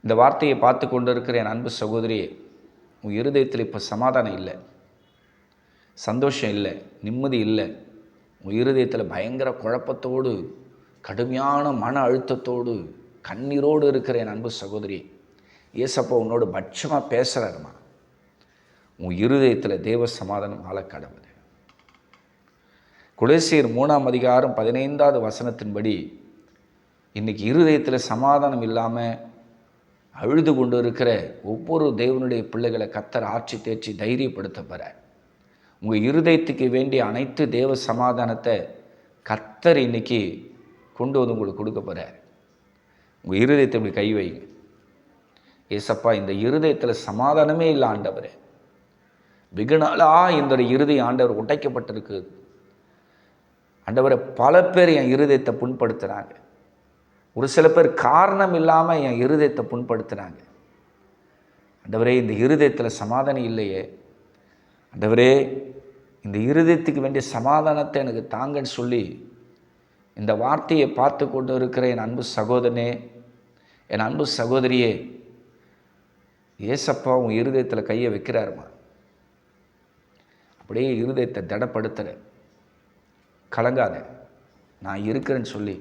இந்த வார்த்தையை பார்த்து கொண்டு இருக்கிற என் அன்பு சகோதரியே, உன் இருதயத்தில் இப்போ சமாதானம் இல்லை, சந்தோஷம் இல்லை, நிம்மதி இல்லை. உன் இருதயத்தில் பயங்கர குழப்பத்தோடு, கடுமையான மன அழுத்தத்தோடு, கண்ணீரோடு இருக்கிற என் அன்பு சகோதரி, ஏசப்பா உன்னோடு பட்சமாக பேசுகிறாருமா. உன் இருதயத்தில் தேவ சமாதானம் ஆளக்கடவுது. கொலோசியர் 3:15 வசனத்தின்படி இன்றைக்கி இருதயத்தில் சமாதானம் இல்லாமல் அழுது கொண்டு இருக்கிற ஒவ்வொரு தேவனுடைய பிள்ளைகளை கர்த்தர் ஆட்சி தேர்ச்சி தைரியப்படுத்த பெற, உங்கள் இருதயத்துக்கு வேண்டிய அனைத்து தேவ சமாதானத்தை கர்த்தர் இன்றைக்கி கொண்டு வந்து உங்களுக்கு கொடுக்க போகிறார். உங்கள் இருதயத்தை இப்படி கை வைங்க. ஏசப்பா, இந்த இருதயத்தில் சமாதானமே இல்லை ஆண்டவரே, வெகு நாளாக இந்த இருதயம் ஆண்டவர் உடைக்கப்பட்டிருக்கு ஆண்டவரை. பல பேர் என் இருதயத்தை புண்படுத்துகிறாங்க. ஒரு சில பேர் காரணம் இல்லாமல் என் இருதயத்தை புண்படுத்துகிறாங்க. ஆண்டவரே, இந்த இருதயத்தில் சமாதானம் இல்லையே ஆண்டவரே, இந்த இருதயத்துக்கு வேண்டிய சமாதானத்தை எனக்கு தாங்கன்னு சொல்லி இந்த வார்த்தையை பார்த்து கொண்டு இருக்கிற என் அன்பு சகோதரனே, என் அன்பு சகோதரியே, ஏசப்பா உன் இருதயத்தில் கையை வைக்கிறாருமா. அப்படியே இருதயத்தை திடப்படுத்துகிற, கலங்காத, நான் இருக்கிறேன்னு சொல்லி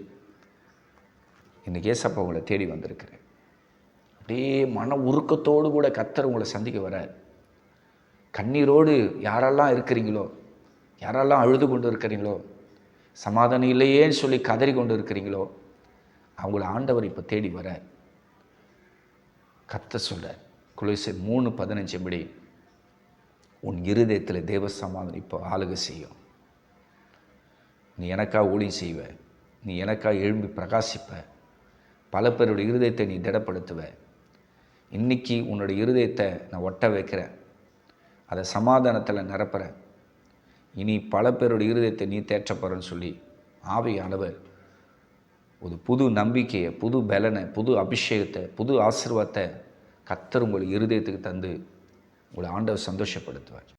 இன்றைக்கி ஏசப்பா உங்களை தேடி வந்திருக்கிறேன். அப்படியே மன உருக்கத்தோடு கூட கர்த்தர் உங்களை சந்திக்க வர, கண்ணீரோடு யாரெல்லாம் இருக்கிறீங்களோ, யாரெல்லாம் அழுது கொண்டு இருக்கிறீங்களோ, சமாதானம் இல்லையேன்னு சொல்லி கதறி கொண்டு இருக்கிறீங்களோ, அவங்கள ஆண்டவர் இப்போ தேடி வர கர்த்தர் சொல்ற. கொலோசியர் 3:15 படி உன் இருதயத்தில் தேவ சமாதானம் இப்போ ஆளுகை செய்யும். நீ எனக்காக ஊழியம் செய்வ, நீ எனக்காக எழும்பி பிரகாசிப்ப, பல பேருடைய இருதயத்தை நீ திடப்படுத்துவ. இன்றைக்கி உன்னுடைய இருதயத்தை நான் ஒட்ட வைக்கிறேன், அதை சமாதானத்தில் நிரப்புறேன். இனி பல பேருடைய இருதயத்தை நீ தேற்றப்படுறன்னு சொல்லி ஆவியானவர் ஒரு புது நம்பிக்கையை, புது பலனை, புது அபிஷேகத்தை, புது ஆசீர்வாதத்தை கர்த்தர் உங்கள் இருதயத்துக்கு தந்து உங்களை ஆண்டவர் சந்தோஷப்படுத்துவார்.